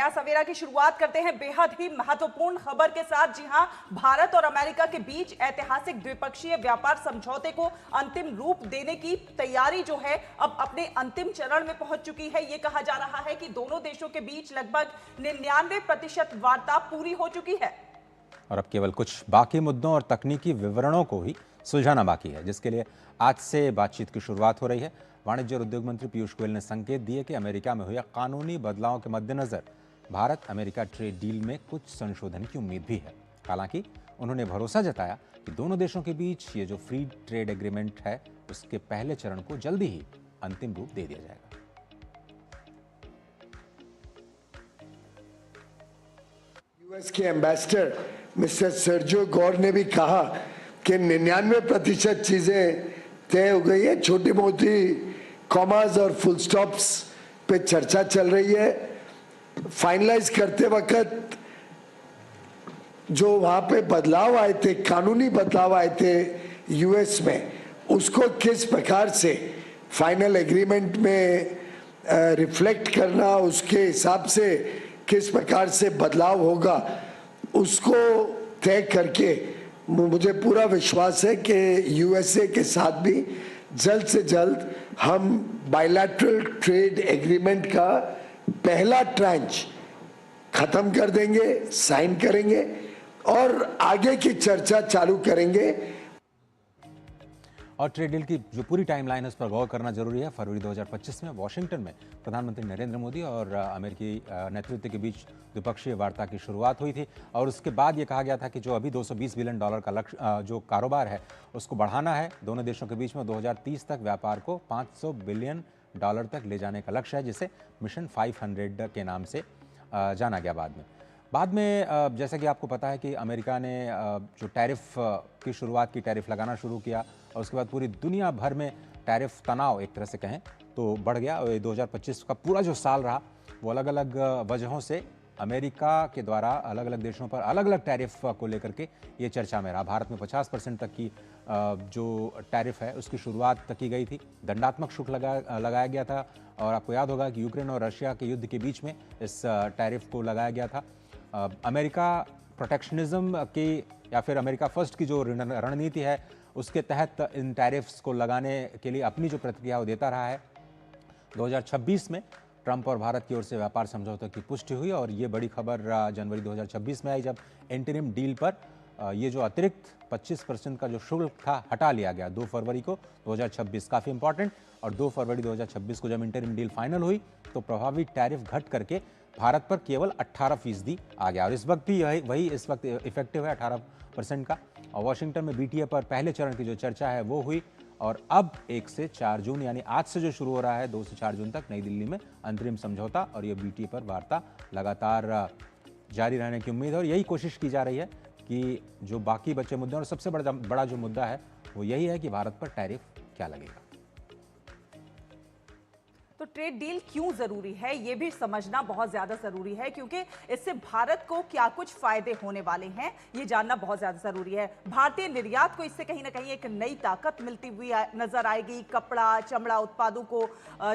नया सवेरा की शुरुआत करते हैं बेहद ही महत्वपूर्ण खबर के साथ। जी हां, भारत और अमेरिका के बीच ऐतिहासिक द्विपक्षीय व्यापार समझौते को अंतिम रूप देने की तैयारी जो है अब अपने अंतिम चरण में पहुंच चुकी है। यह कहा जा रहा है कि दोनों देशों के बीच लगभग 99% वार्ता पूरी हो चुकी है और अब केवल कुछ बाकी मुद्दों और तकनीकी विवरणों को ही सुलझाना बाकी है, जिसके लिए आज से बातचीत की शुरुआत हो रही है। वाणिज्य और उद्योग मंत्री पीयूष गोयल ने संकेत दिए कि अमेरिका में हुए कानूनी बदलावों के मद्देनजर भारत अमेरिका ट्रेड डील में कुछ संशोधन की उम्मीद भी है। हालांकि उन्होंने भरोसा जताया कि दोनों देशों के बीच ये जो फ्री ट्रेड एग्रीमेंट है उसके पहले चरण को जल्दी ही अंतिम रूप दे दिया जाएगा। यूएस के एम्बेसडर मिस्टर सर्जियो गौर ने भी कहा कि 99% चीजें तय हो गई है। छोटी मोटी कॉमास और फुल स्टॉप्स पे चर्चा चल रही है। फाइनलाइज करते वक्त जो वहां पे बदलाव आए थे, कानूनी बदलाव आए थे यूएस में, उसको किस प्रकार से फाइनल एग्रीमेंट में रिफ्लेक्ट करना, उसके हिसाब से किस प्रकार से बदलाव होगा, उसको तय करके मुझे पूरा विश्वास है कि यूएसए के साथ भी जल्द से जल्द हम बायलैटरल ट्रेड एग्रीमेंट का पहला ट्रांच खत्म कर देंगे, साइन करेंगे और आगे की चर्चा चालू करेंगे। और ट्रेड डील की जो पूरी टाइमलाइन है उस पर गौर करना जरूरी है। फरवरी 2025 में वॉशिंगटन में प्रधानमंत्री नरेंद्र मोदी और अमेरिकी नेतृत्व के बीच द्विपक्षीय वार्ता की शुरुआत हुई थी और उसके बाद ये कहा गया था कि जो अभी $220 बिलियन का लक्ष्य जो कारोबार है उसको बढ़ाना है। दोनों देशों के बीच में 2030 तक व्यापार को $500 बिलियन तक ले जाने का लक्ष्य है, जिसे मिशन 500 के नाम से जाना गया। बाद में जैसा कि आपको पता है कि अमेरिका ने जो टैरिफ की शुरुआत की, टैरिफ लगाना शुरू किया और उसके बाद पूरी दुनिया भर में टैरिफ तनाव एक तरह से कहें तो बढ़ गया। और 2025 का पूरा जो साल रहा वो अलग अलग वजहों से अमेरिका के द्वारा अलग अलग देशों पर अलग अलग टैरिफ को लेकर के ये चर्चा में रहा। भारत में 50% तक की जो टैरिफ है उसकी शुरुआत की गई थी। दंडात्मक शुल्क लगाया गया था और आपको याद होगा कि यूक्रेन और रशिया के युद्ध के बीच में इस टैरिफ को लगाया गया था। अमेरिका प्रोटेक्शनिज्म की या फिर अमेरिका फर्स्ट की जो रणनीति है उसके तहत इन टैरिफ्स को लगाने के लिए अपनी जो प्रतिक्रिया वो देता रहा है। 2026 में ट्रंप और भारत की ओर से व्यापार समझौते की पुष्टि हुई और ये बड़ी खबर जनवरी 2026 में आई, जब इंटरिम डील पर ये जो अतिरिक्त 25% का जो शुल्क था हटा लिया गया 2 फरवरी को 2026। काफ़ी इंपॉर्टेंट। और 2 फरवरी 2026 को जब इंटरिम डील फाइनल हुई तो प्रभावी टैरिफ घट करके भारत पर केवल 18% आ गया और इस वक्त भी वही इस वक्त इफेक्टिव है 18% का। और वाशिंगटन में बीटीए पर पहले चरण की जो चर्चा है वो हुई और अब 1 से 4 जून यानी आज से जो शुरू हो रहा है 2 से 4 जून तक नई दिल्ली में अंतरिम समझौता और ये बीटीए पर वार्ता लगातार जारी रहने की उम्मीद है। और यही कोशिश की जा रही है कि जो बाकी बचे मुद्दे और सबसे बड़ा जो मुद्दा है वो यही है कि भारत पर टैरिफ क्या लगेगा। तो ट्रेड डील क्यों जरूरी है ये भी समझना बहुत ज्यादा जरूरी है, क्योंकि इससे भारत को क्या कुछ फायदे होने वाले हैं ये जानना बहुत ज्यादा जरूरी है। भारतीय निर्यात को इससे कहीं ना कहीं एक नई ताकत मिलती हुई नजर आएगी। कपड़ा चमड़ा उत्पादों को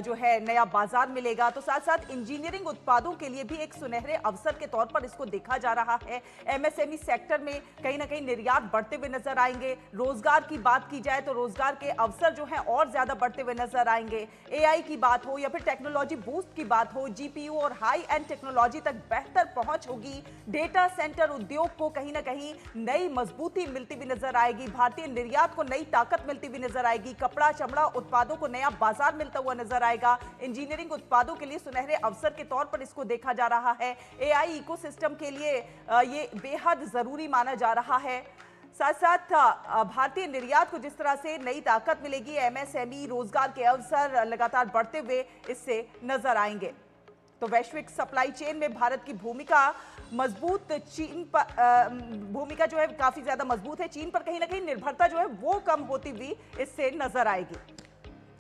जो है नया बाजार मिलेगा, तो साथ साथ इंजीनियरिंग उत्पादों के लिए भी एक सुनहरे अवसर के तौर पर इसको देखा जा रहा है। एमएसएमई सेक्टर में कहीं ना कहीं निर्यात बढ़ते हुए नजर आएंगे। रोजगार की बात की जाए तो रोजगार के अवसर जो है और ज्यादा बढ़ते हुए नजर आएंगे। एआई की बात हो या फिर टेक्नोलॉजी बूस्ट की बात हो, जीपीयू और हाई एंड टेक्नोलॉजी तक बेहतर पहुंच होगी। डेटा सेंटर उद्योग को कहीं ना कहीं नई मजबूती मिलती हुई नजर आएगी। भारतीय निर्यात को नई ताकत मिलती हुई नजर आएगी। कपड़ा चमड़ा उत्पादों को नया बाजार मिलता हुआ नजर आएगा। इंजीनियरिंग उत्पादों के लिए सुनहरे अवसर के तौर पर इसको देखा जा रहा है। एआई इकोसिस्टम के लिए ये बेहद जरूरी माना जा रहा है। साथ साथ भारतीय निर्यात को जिस तरह से नई ताकत मिलेगी, एमएसएमई रोजगार के अवसर लगातार बढ़ते हुए इससे नजर आएंगे। तो वैश्विक सप्लाई चेन में भारत की भूमिका मजबूत, चीन पर भूमिका जो है काफी ज्यादा मजबूत है। चीन पर कहीं ना कहीं निर्भरता जो है वो कम होती हुई इससे नजर आएगी।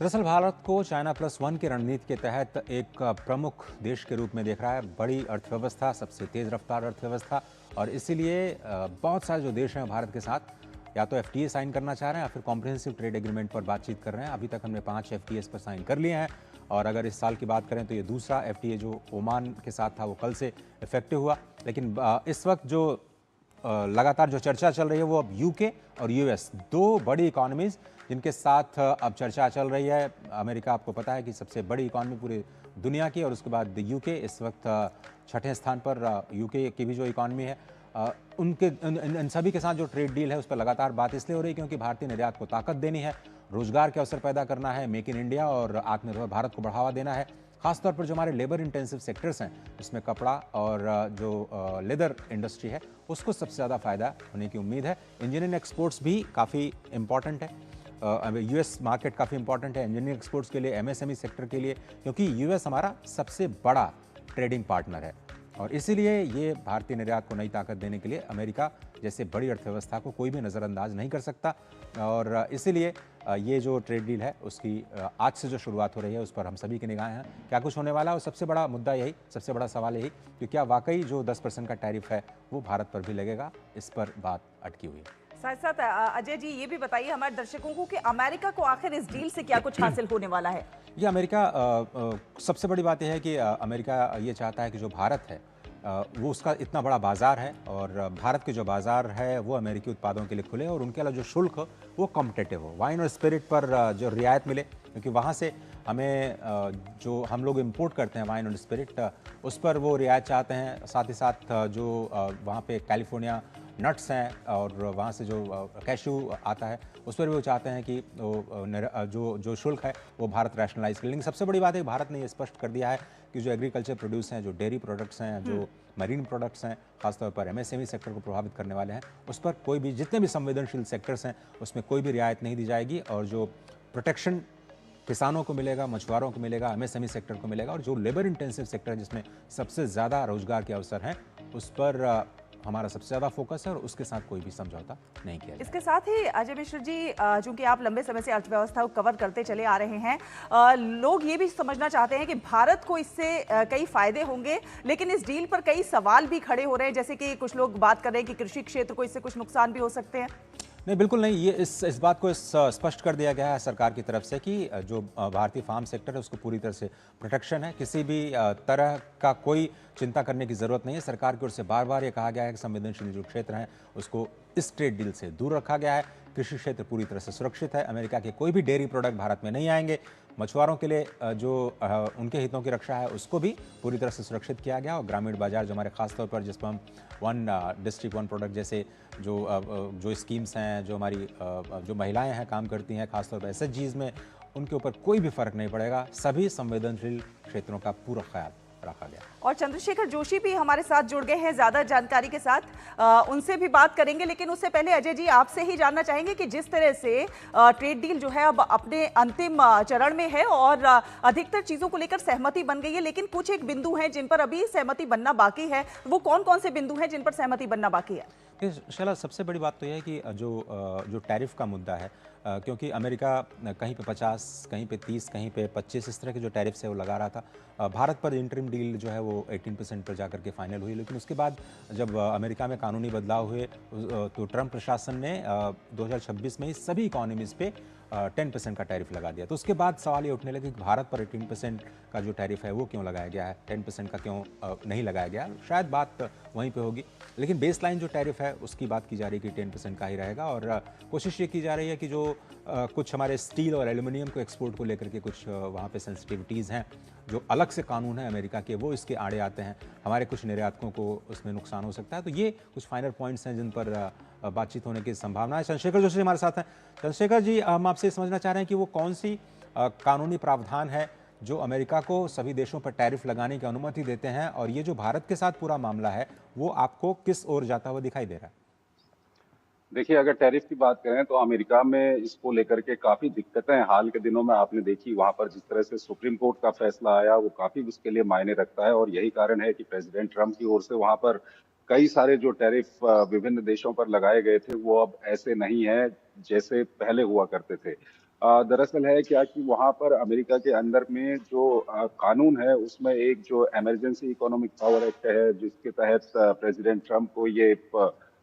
दरअसल भारत को चाइना +1 की रणनीति के तहत एक प्रमुख देश के रूप में देख रहा है। बड़ी अर्थव्यवस्था, सबसे तेज रफ्तार अर्थव्यवस्था, और इसीलिए बहुत सारे जो देश हैं भारत के साथ या तो एफटीए साइन करना चाह रहे हैं या फिर कॉम्प्रिहेंसिव ट्रेड एग्रीमेंट पर बातचीत कर रहे हैं। अभी तक हमने 5 एफटीएस पर साइन कर लिए हैं और अगर इस साल की बात करें तो ये दूसरा FTA जो ओमान के साथ था वो कल से इफेक्टिव हुआ। लेकिन इस वक्त जो लगातार जो चर्चा चल रही है वो अब UK और US, दो बड़ी इकॉनमीज जिनके साथ अब चर्चा चल रही है। अमेरिका आपको पता है कि सबसे बड़ी इकॉनमी पूरी दुनिया की, और उसके बाद UK इस वक्त छठे स्थान पर। UK की भी जो इकॉनमी है उनके इन सभी के साथ जो ट्रेड डील है उस पर लगातार बात इसलिए हो रही है क्योंकि भारतीय निर्यात को ताकत देनी है, रोजगार के अवसर पैदा करना है, मेक इन इंडिया और आत्मनिर्भर भारत को बढ़ावा देना है। खासतौर पर जो हमारे लेबर इंटेंसिव सेक्टर्स हैं इसमें कपड़ा और जो लेदर इंडस्ट्री है उसको सबसे ज़्यादा फायदा होने की उम्मीद है। इंजीनियरिंग एक्सपोर्ट्स भी काफ़ी इंपॉर्टेंट है, US मार्केट काफ़ी इंपॉर्टेंट है इंजीनियरिंग एक्सपोर्ट्स के लिए, MSME सेक्टर के लिए, क्योंकि US हमारा सबसे बड़ा ट्रेडिंग पार्टनर है और इसीलिए ये भारतीय निर्यात को नई ताकत देने के लिए अमेरिका जैसे बड़ी अर्थव्यवस्था को कोई भी नज़रअंदाज नहीं कर सकता। और इसीलिए ये जो ट्रेड डील है उसकी आज से जो शुरुआत हो रही है उस पर हम सभी की निगाहें हैं, क्या कुछ होने वाला है। और सबसे बड़ा मुद्दा यही, सबसे बड़ा सवाल यही कि क्या वाकई जो 10% का टैरिफ है वो भारत पर भी लगेगा, इस पर बात अटकी हुई है। साथ साथ अजय जी ये भी बताइए हमारे दर्शकों को कि अमेरिका को आखिर इस डील से क्या कुछ हासिल होने वाला है। ये अमेरिका सबसे बड़ी बात यह है कि अमेरिका ये चाहता है कि जो भारत है वो उसका इतना बड़ा बाज़ार है और भारत के जो बाज़ार है वो अमेरिकी उत्पादों के लिए खुले और उनके अलावा जो शुल्क हो वो कॉम्पिटिटिव हो, वाइन और स्पिरिट पर जो रियायत मिले, क्योंकि वहाँ से हमें जो हम लोग इंपोर्ट करते हैं वाइन और स्पिरिट उस पर वो रियायत चाहते हैं। साथ ही साथ जो वहाँ पे कैलिफोर्निया नट्स हैं और वहाँ से जो कैशू आता है उस पर भी वो चाहते हैं कि जो शुल्क है वो भारत रैशनलाइज करे। लेकिन सबसे बड़ी बात है कि भारत ने ये स्पष्ट कर दिया है कि जो एग्रीकल्चर प्रोड्यूस हैं, जो डेयरी प्रोडक्ट्स हैं, जो मरीन प्रोडक्ट्स हैं, खासतौर पर MSME सेक्टर को प्रभावित करने वाले हैं, उस पर कोई भी, जितने भी संवेदनशील सेक्टर्स हैं उसमें कोई भी रियायत नहीं दी जाएगी। और जो प्रोटेक्शन किसानों को मिलेगा, मछुआरों को मिलेगा, MSME सेक्टर को मिलेगा और जो लेबर इंटेंसिव सेक्टर है जिसमें सबसे ज़्यादा रोजगार के अवसर हैं उस पर हमारा सबसे ज़्यादा फोकस है और उसके साथ कोई भी समझौता नहीं किया जाए। इसके साथ ही अजय मिश्र जी, चूंकि आप लंबे समय से अर्थव्यवस्था को कवर करते चले आ रहे हैं, लोग ये भी समझना चाहते हैं कि भारत को इससे कई फायदे होंगे, लेकिन इस डील पर कई सवाल भी खड़े हो रहे हैं, जैसे कि कुछ लोग बात कर रहे हैं कि कृषि क्षेत्र को इससे कुछ नुकसान भी हो सकते हैं। नहीं, बिल्कुल नहीं। ये इस बात को स्पष्ट कर दिया गया है सरकार की तरफ से कि जो भारतीय फार्म सेक्टर है उसको पूरी तरह से प्रोटेक्शन है, किसी भी तरह का कोई चिंता करने की ज़रूरत नहीं है। सरकार की ओर से बार बार ये कहा गया है कि संवेदनशील जो क्षेत्र हैं उसको इस ट्रेड डील से दूर रखा गया है। कृषि क्षेत्र पूरी तरह से सुरक्षित है, अमेरिका के कोई भी डेयरी प्रोडक्ट भारत में नहीं आएंगे। मछुआरों के लिए जो उनके हितों की रक्षा है उसको भी पूरी तरह से सुरक्षित किया गया और ग्रामीण बाजार जो हमारे खासतौर पर जिस पर हम वन डिस्ट्रिक्ट वन प्रोडक्ट जैसे जो स्कीम्स हैं, जो हमारी जो महिलाएं हैं काम करती हैं खासतौर पर SHGs में, उनके ऊपर कोई भी फर्क नहीं पड़ेगा। सभी संवेदनशील क्षेत्रों का पूरा ख्याल रखा गया। और चंद्रशेखर जोशी भी हमारे साथ जुड़ गए हैं ज्यादा जानकारी के साथ, उनसे भी बात करेंगे। लेकिन उससे पहले अजय जी आपसे ही जानना चाहेंगे कि जिस तरह से ट्रेड डील जो है अब अपने अंतिम चरण में है और अधिकतर चीजों को लेकर सहमति बन गई है, लेकिन कुछ एक बिंदु हैं जिन पर अभी सहमति बनना बाकी है, वो कौन कौन से बिंदु हैं जिन पर सहमति बनना बाकी है? शैला, सबसे बड़ी बात तो यह है कि जो टैरिफ का मुद्दा है, क्योंकि अमेरिका कहीं पे 50, कहीं पे 30, कहीं पे 25 इस तरह के जो टैरिफ्स है वो लगा रहा था। भारत पर इंटरिम डील जो है वो 18% पर जाकर के फाइनल हुई, लेकिन उसके बाद जब अमेरिका में कानूनी बदलाव हुए तो ट्रंप प्रशासन ने 2026 में ही सभी इकोनॉमीज़ पे 10% का टैरिफ लगा दिया। तो उसके बाद सवाल ये उठने लगे कि भारत पर 18% का जो टैरिफ है वो क्यों लगाया गया है, 10% का क्यों नहीं लगाया गया। शायद बात वहीं पे होगी, लेकिन बेसलाइन जो टैरिफ है उसकी बात की जा रही है कि 10% का ही रहेगा। और कोशिश ये की जा रही है कि जो कुछ हमारे स्टील और एल्यूमिनियम को एक्सपोर्ट को लेकर के कुछ वहाँ पे सेंसिटिविटीज़ हैं, जो अलग से कानून है अमेरिका के, वो इसके आड़े आते हैं। हमारे कुछ निर्यातकों को उसमें नुकसान हो सकता है। तो ये कुछ फाइनल पॉइंट्स हैं जिन पर बातचीत होने की संभावना है। चंद्रशेखर जोशी हमारे साथ हैं। चंद्रशेखर जी, हम आपसे समझना चाह रहे हैं कि वो कौन सी कानूनी प्रावधान है जो अमेरिका को सभी देशों पर टैरिफ लगाने की अनुमति देते हैं, और ये जो भारत के साथ पूरा मामला है वो आपको किस ओर जाता हुआ दिखाई दे रहा है? देखिए, अगर टैरिफ की बात करें तो अमेरिका में इसको लेकर के काफी दिक्कतें हाल के दिनों में आपने देखी। वहां पर जिस तरह से सुप्रीम कोर्ट का फैसला आया वो काफी उसके लिए मायने रखता है, और यही कारण है कि प्रेसिडेंट ट्रंप की ओर से वहां पर कई सारे जो टैरिफ विभिन्न देशों पर लगाए गए थे वो अब ऐसे नहीं है जैसे पहले हुआ करते थे। दरअसल है क्या कि वहां पर अमेरिका के अंदर में जो कानून है उसमें एक जो इमरजेंसी इकोनॉमिक पावर एक्ट है जिसके तहत प्रेसिडेंट ट्रंप को ये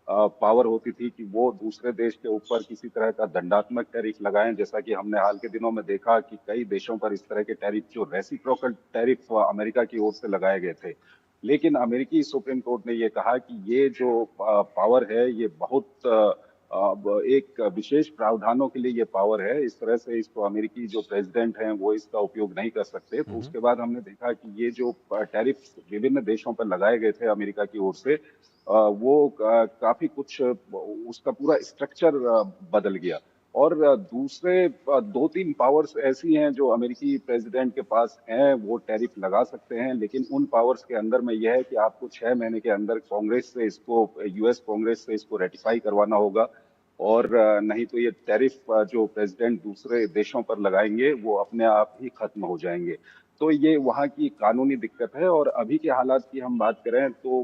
पावर होती थी कि वो दूसरे देश के ऊपर किसी तरह का दंडात्मक टैरिफ लगाएं, जैसा कि हमने हाल के दिनों में देखा कि कई देशों पर इस तरह के टैरिफ, जो रेसिप्रोकल टैरिफ अमेरिका की ओर से लगाए गए थे। लेकिन अमेरिकी सुप्रीम कोर्ट ने ये कहा कि ये जो पावर है ये बहुत एक विशेष प्रावधानों के लिए ये पावर है, इस तरह से इसको अमेरिकी जो प्रेसिडेंट हैं वो इसका उपयोग नहीं कर सकते। तो उसके बाद हमने देखा कि ये जो टैरिफ विभिन्न देशों पर लगाए गए थे अमेरिका की ओर से, वो काफी कुछ उसका पूरा स्ट्रक्चर बदल गया। और दूसरे दो तीन पावर्स ऐसी हैं जो अमेरिकी प्रेसिडेंट के पास हैं, वो टैरिफ लगा सकते हैं, लेकिन उन पावर्स के अंदर में यह है कि आपको 6 महीने के अंदर कांग्रेस से इसको, यूएस कांग्रेस से इसको रेटिफाई करवाना होगा। और नहीं तो ये टैरिफ जो प्रेसिडेंट दूसरे देशों पर लगाएंगे वो अपने आप ही खत्म हो जाएंगे। तो ये वहाँ की कानूनी दिक्कत है। और अभी के हालात की हम बात करें तो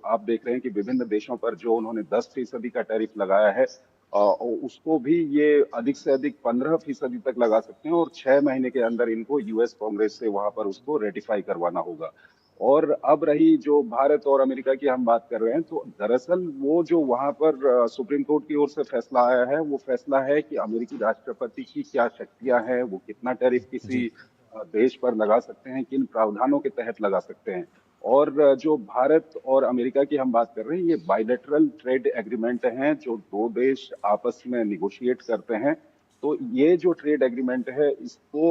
आप देख रहे हैं कि विभिन्न देशों पर जो उन्होंने 10% का टैरिफ लगाया है, उसको भी ये अधिक से अधिक 15% तक लगा सकते हैं, और 6 महीने के अंदर इनको यूएस कांग्रेस से वहां पर उसको रेटिफाई करवाना होगा। और अब रही जो भारत और अमेरिका की हम बात कर रहे हैं, तो दरअसल वो जो वहां पर सुप्रीम कोर्ट की ओर से फैसला आया है, वो फैसला है कि अमेरिकी राष्ट्रपति की क्या शक्तियां हैं, वो कितना टैरिफ किसी देश पर लगा सकते हैं, किन प्रावधानों के तहत लगा सकते हैं। और जो भारत और अमेरिका की हम बात कर रहे हैं, ये बायलैटरल ट्रेड एग्रीमेंट हैं जो दो देश आपस में निगोशिएट करते हैं। तो ये जो ट्रेड एग्रीमेंट है, इसको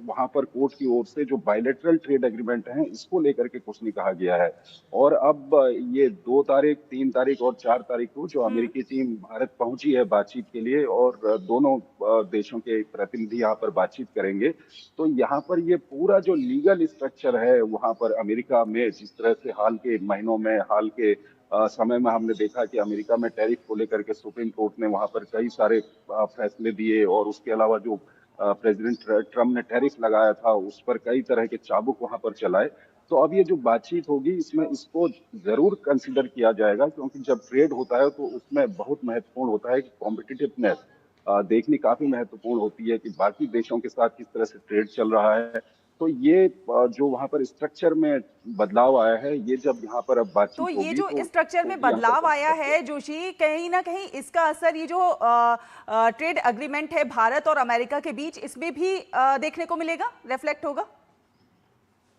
वहां पर कोर्ट की ओर से जो बायलैटरल ट्रेड एग्रीमेंट है इसको लेकर के कुछ नहीं कहा गया है। और अब ये 2 तारीख, 3 तारीख और 4 तारीख को जो अमेरिकी टीम भारत पहुंची है बातचीत के लिए, और दोनों देशों के प्रतिनिधि यहाँ पर बातचीत करेंगे। तो यहाँ पर ये पूरा जो लीगल स्ट्रक्चर है वहां पर अमेरिका में, जिस तरह से हाल के महीनों में, हाल के समय में हमने देखा कि अमेरिका में टैरिफ को लेकर के सुप्रीम कोर्ट ने वहां पर कई सारे फैसले दिए, और उसके अलावा जो प्रेसिडेंट ट्रम्प ने टैरिफ लगाया था उस पर कई तरह के चाबुक वहां पर चलाए। तो अब ये जो बातचीत होगी इसमें इसको जरूर कंसीडर किया जाएगा, क्योंकि जब ट्रेड होता है तो उसमें बहुत महत्वपूर्ण होता है कि कॉम्पिटिटिवनेस देखनी काफी महत्वपूर्ण होती है कि बाकी देशों के साथ किस तरह से ट्रेड चल रहा है। तो ये जो वहां पर स्ट्रक्चर में बदलाव आया है, ये जब यहाँ पर अब बातचीत तो ये होगी जो तो स्ट्रक्चर में बदलाव आया है जोशी, कहीं ना कहीं इसका असर ये जो ट्रेड एग्रीमेंट है भारत और अमेरिका के बीच, इसमें भी देखने को मिलेगा, रिफ्लेक्ट होगा?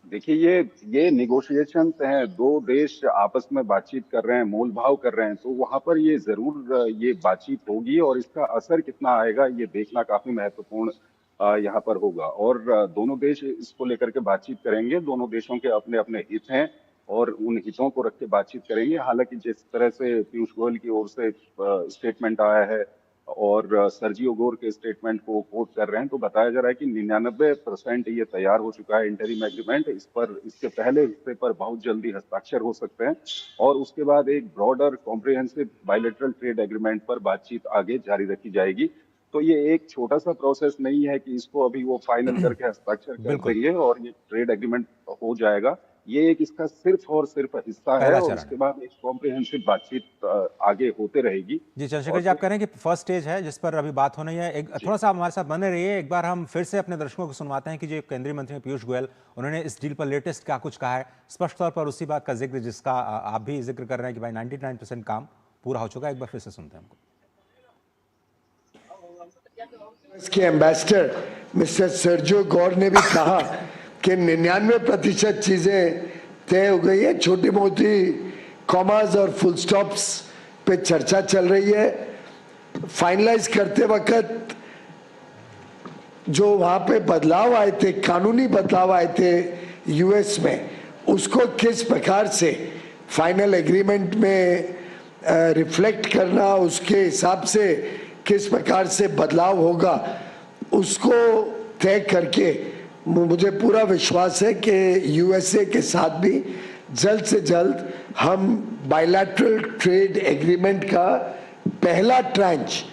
देखिए, ये निगोशिएशन हैं, दो देश आपस में बातचीत कर रहे हैं, मोल भाव कर रहे हैं, तो वहां पर ये जरूर ये बातचीत होगी, और इसका असर कितना आएगा ये देखना काफी महत्वपूर्ण यहाँ पर होगा। और दोनों देश इसको लेकर के बातचीत करेंगे, दोनों देशों के अपने अपने हित हैं और उन हितों को रख के बातचीत करेंगे। हालांकि जिस तरह से पीयूष गोयल की ओर से स्टेटमेंट आया है और सर्जियो गोर के स्टेटमेंट को कोट कर रहे हैं, तो बताया जा रहा है कि 99% ये तैयार हो चुका है इंटरिम एग्रीमेंट। इस पर, इसके पहले हिस्से पर बहुत जल्दी हस्ताक्षर हो सकते हैं, और उसके बाद एक broader comprehensive bilateral trade agreement पर बातचीत आगे जारी रखी जाएगी। तो ये एक छोटा सा प्रोसेस नहीं है कि इसको अभी वो फाइनल करके हस्ताक्षर कर देंगे और ये ट्रेड एग्रीमेंट हो जाएगा। ये एक इसका सिर्फ और सिर्फ हिस्सा है, पहला और चरण उसके है। बाद एक कॉम्प्रिहेंसिव बातचीत आगे होते रहेगी। जी चंद्रशेखर जी, आप कह रहे हैं कि फर्स्ट स्टेज है जिस पर अभी बात होनी है। एक थोड़ा सा हमारे साथ बने रहिए, एक बार हम फिर से अपने दर्शकों को सुनवाते हैं कि जो केंद्रीय मंत्री पीयूष गोयल, उन्होंने इस डील पर लेटेस्ट क्या कुछ कहा है। स्पष्ट तौर पर उसी बात का जिक्र जिसका आप भी जिक्र कर रहे हैं कि भाई 99% काम पूरा हो चुका है। एक बार फिर से सुनते हैं हमको। इसके एम्बेसडर मिस्टर सर्जियो गौर ने भी कहा कि 99% चीजें तय हो गई है, छोटी मोटी कॉमास और फुल स्टॉप्स पे चर्चा चल रही है। फाइनलाइज करते वक्त जो वहां पे बदलाव आए थे, कानूनी बदलाव आए थे यूएस में, उसको किस प्रकार से फाइनल एग्रीमेंट में रिफ्लेक्ट करना, उसके हिसाब से किस प्रकार से बदलाव होगा, उसको तय करके मुझे पूरा विश्वास है कि यूएसए के साथ भी जल्द से जल्द हम बायलैटरल ट्रेड एग्रीमेंट का पहला ट्रांच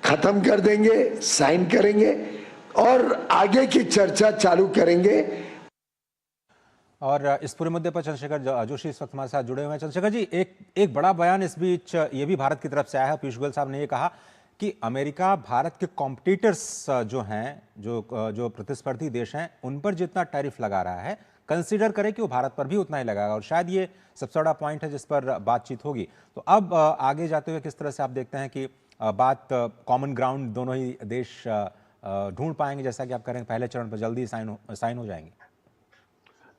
खत्म कर देंगे, साइन करेंगे और आगे की चर्चा चालू करेंगे। और इस पूरे मुद्दे पर चंद्रशेखर जोशी इस वक्त हमारे साथ जुड़े हुए हैं। चंद्रशेखर जी, एक बड़ा बयान इस बीच ये भी भारत की तरफ से आया है। पीयूष गोयल साहब ने ये कहा कि अमेरिका भारत के कॉम्पिटिटर्स जो हैं, जो प्रतिस्पर्धी देश हैं, उन पर जितना टैरिफ लगा रहा है, कंसीडर करे कि वो भारत पर भी उतना ही लगाएगा, और शायद ये सबसे बड़ा पॉइंट है जिस पर बातचीत होगी। तो अब आगे जाते हुए किस तरह से आप देखते हैं कि बात कॉमन ग्राउंड दोनों ही देश ढूंढ पाएंगे, जैसा कि आप कह रहे हैं पहले चरण पर जल्दी साइन हो जाएंगे?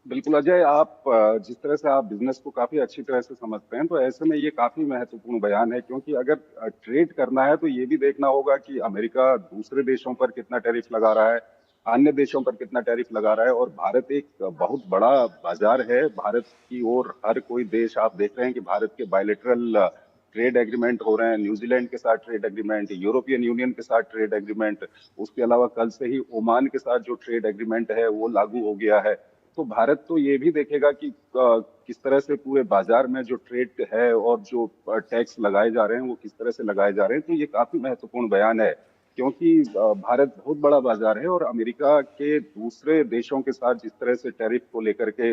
बिल्कुल अजय, आप जिस तरह से आप बिजनेस को काफी अच्छी तरह से समझते हैं, तो ऐसे में ये काफी महत्वपूर्ण बयान है, क्योंकि अगर ट्रेड करना है तो ये भी देखना होगा कि अमेरिका दूसरे देशों पर कितना टैरिफ लगा रहा है, अन्य देशों पर कितना टैरिफ लगा रहा है। और भारत एक बहुत बड़ा बाजार है। भारत की ओर हर कोई देश, आप देख रहे हैं कि भारत के बायलेटरल ट्रेड एग्रीमेंट हो रहे हैं, न्यूजीलैंड के साथ ट्रेड एग्रीमेंट, यूरोपियन यूनियन के साथ ट्रेड एग्रीमेंट, उसके अलावा कल से ही ओमान के साथ जो ट्रेड एग्रीमेंट है वो लागू हो गया है। तो भारत तो ये भी देखेगा कि किस तरह से पूरे बाजार में जो ट्रेड है और जो टैक्स लगाए जा रहे हैं वो किस तरह से लगाए जा रहे हैं। तो ये काफी महत्वपूर्ण बयान है, क्योंकि भारत बहुत बड़ा बाजार है और अमेरिका के दूसरे देशों के साथ जिस तरह से टैरिफ को लेकर के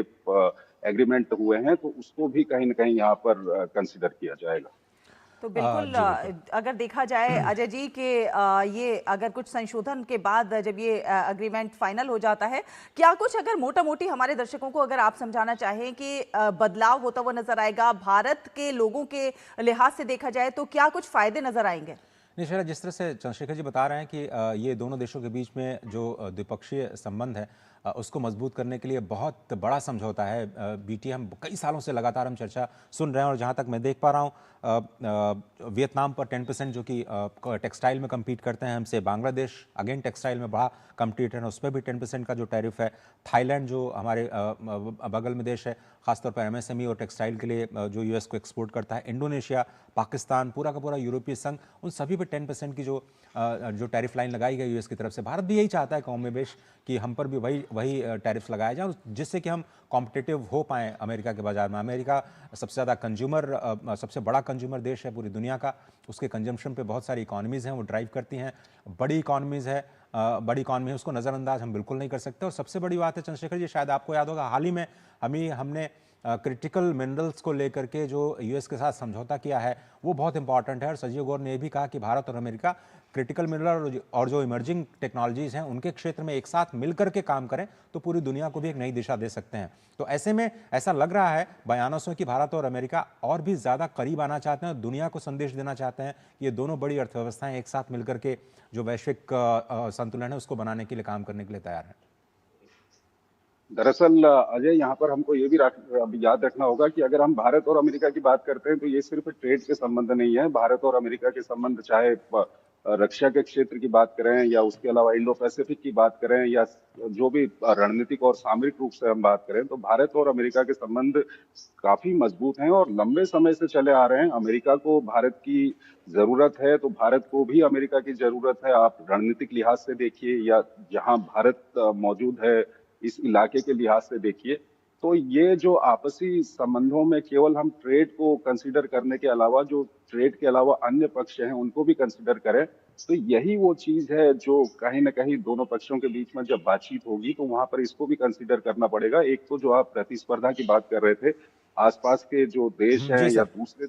एग्रीमेंट हुए हैं, तो उसको भी कहीं ना कहीं यहाँ पर कंसिडर किया जाएगा। तो बिल्कुल जी बिल्कुल। अगर देखा जाए अजय जी के ये अगर कुछ संशोधन के बाद जब ये अग्रीमेंट फाइनल हो जाता है, क्या कुछ अगर मोटा मोटी हमारे दर्शकों को अगर आप समझाना चाहें कि बदलाव होता हुआ नजर आएगा भारत के लोगों के लिहाज से देखा जाए, तो क्या कुछ फायदे नजर आएंगे? नहीं शायद जिस तरह से चंद्रशेखर जी बता रहे हैं कि ये दोनों देशों के बीच में जो द्विपक्षीय संबंध है उसको मजबूत करने के लिए बहुत बड़ा समझौता है। बीटी हम कई सालों से लगातार हम चर्चा सुन रहे हैं, और जहाँ तक मैं देख पा रहा हूँ वियतनाम पर 10% जो कि टेक्सटाइल में कम्पीट करते हैं हमसे, बांग्लादेश अगेन टेक्सटाइल में बड़ा कम्पीटर है, उस पर भी 10% का जो टैरिफ है। थाईलैंड जो हमारे बगल में देश है, खासतौर पर एमएसएमई और टेक्सटाइल के लिए जो यूएस को एक्सपोर्ट करता है, इंडोनेशिया, पाकिस्तान, पूरा का पूरा यूरोपीय संघ, उन सभी पे 10% की जो टैरिफ लाइन लगाई गई यूएस की तरफ से। भारत भी यही चाहता है कमोबेश कि हम पर भी वही टैरिफ लगाया जाए, जिससे कि हम कॉम्पिटिटिव हो पाएँ अमेरिका के बाजार में। अमेरिका सबसे ज़्यादा सबसे बड़ा कंज्यूमर देश है पूरी दुनिया का, उसके कंजम्पशन पे बहुत सारी इकॉनमीज़ हैं वो ड्राइव करती हैं, बड़ी इकॉनमीज़ है, बड़ी इकॉनमी है, उसको नज़रअंदाज हम बिल्कुल नहीं कर सकते। और सबसे बड़ी बात है चंद्रशेखर जी, शायद आपको याद होगा हाल ही में हमने क्रिटिकल मिनरल्स को लेकर के जो यूएस के साथ समझौता किया है वो बहुत इंपॉर्टेंट है। और संजीव गौर ने भी कहा कि भारत और अमेरिका क्रिटिकल मिनरल और जो इमर्जिंग टेक्नोलॉजीज हैं उनके क्षेत्र में एक साथ मिलकर के काम करें तो पूरी दुनिया को भी एक नई दिशा दे सकते हैं। तो ऐसे में ऐसा लग रहा है बयानों से कि भारत और अमेरिका और भी ज़्यादा करीब आना चाहते हैं और दुनिया को संदेश देना चाहते हैं कि ये दोनों बड़ी अर्थव्यवस्थाएं एक साथ मिलकर के जो वैश्विक संतुलन है उसको बनाने के लिए काम करने के लिए तैयार हैं। दरअसल अजय, यहाँ पर हमको ये भी याद रखना होगा कि अगर हम भारत और अमेरिका की बात करते हैं तो ये सिर्फ ट्रेड के संबंध नहीं है। भारत और अमेरिका के संबंध चाहे रक्षा के क्षेत्र की बात करें या उसके अलावा इंडो पैसिफिक की बात करें या जो भी रणनीतिक और सामरिक रूप से हम बात करें, तो भारत और अमेरिका के संबंध काफी मजबूत हैं और लंबे समय से चले आ रहे हैं। अमेरिका को भारत की जरूरत है तो भारत को भी अमेरिका की जरूरत है। आप रणनीतिक लिहाज से देखिए या जहां भारत मौजूद है इस इलाके के लिहाज से देखिए, तो ये जो आपसी संबंधों में केवल हम ट्रेड को कंसीडर करने के अलावा जो ट्रेड के अलावा अन्य पक्ष हैं उनको भी कंसीडर करें, तो यही वो चीज है जो कहीं ना कहीं दोनों पक्षों के बीच में जब बातचीत होगी तो वहां पर इसको भी कंसीडर करना पड़ेगा। एक तो जो आप प्रतिस्पर्धा की बात कर रहे थे, आसपास के जो देश हैं जी या सर। दूसरे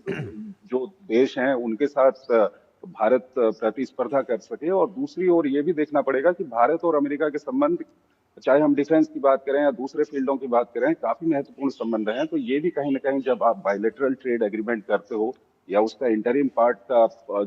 जो देश हैं उनके साथ भारत प्रतिस्पर्धा कर सके, और दूसरी ओर ये भी देखना पड़ेगा कि भारत और अमेरिका के संबंध, चाहे हम डिफेंस की बात करें या दूसरे फील्डों की बात करें, काफी महत्वपूर्ण संबंध हैं। तो ये भी कहीं ना कहीं जब आप बायलेटरल ट्रेड एग्रीमेंट करते हो या उसका इंटरिम पार्ट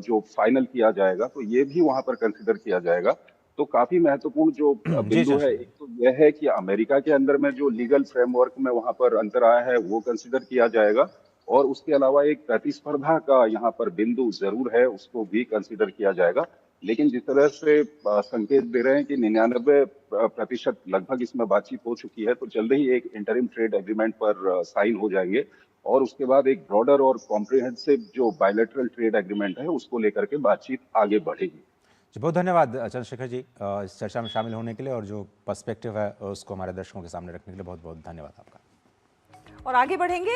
जो फाइनल किया जाएगा, तो ये भी वहां पर कंसिडर किया जाएगा। तो काफी महत्वपूर्ण जो जी बिंदु है, चंद्रशेखर। एक तो यह है कि अमेरिका के अंदर में जो लीगल फ्रेमवर्क में वहां पर अंतर आया है वो कंसिडर किया जाएगा, और उसके अलावा एक प्रतिस्पर्धा का यहाँ पर बिंदु जरूर है, उसको भी कंसिडर किया जाएगा। लेकिन जिस तरह से संकेत दे रहे हैं कि 99% लगभग इसमें बातचीत हो चुकी है, तो जल्द ही एक इंटरिम ट्रेड एग्रीमेंट पर साइन हो जाएंगे और उसके बाद एक ब्रॉडर और कॉम्प्रिहेंसिव जो बायलैटरल ट्रेड एग्रीमेंट है उसको लेकर के बातचीत आगे बढ़ेगी। जी बहुत धन्यवाद चंद्रशेखर जी इस चर्चा में शामिल होने के लिए, और जो पर्सपेक्टिव है उसको हमारे दर्शकों के सामने रखने के लिए बहुत बहुत धन्यवाद आपका। और आगे बढ़ेंगे।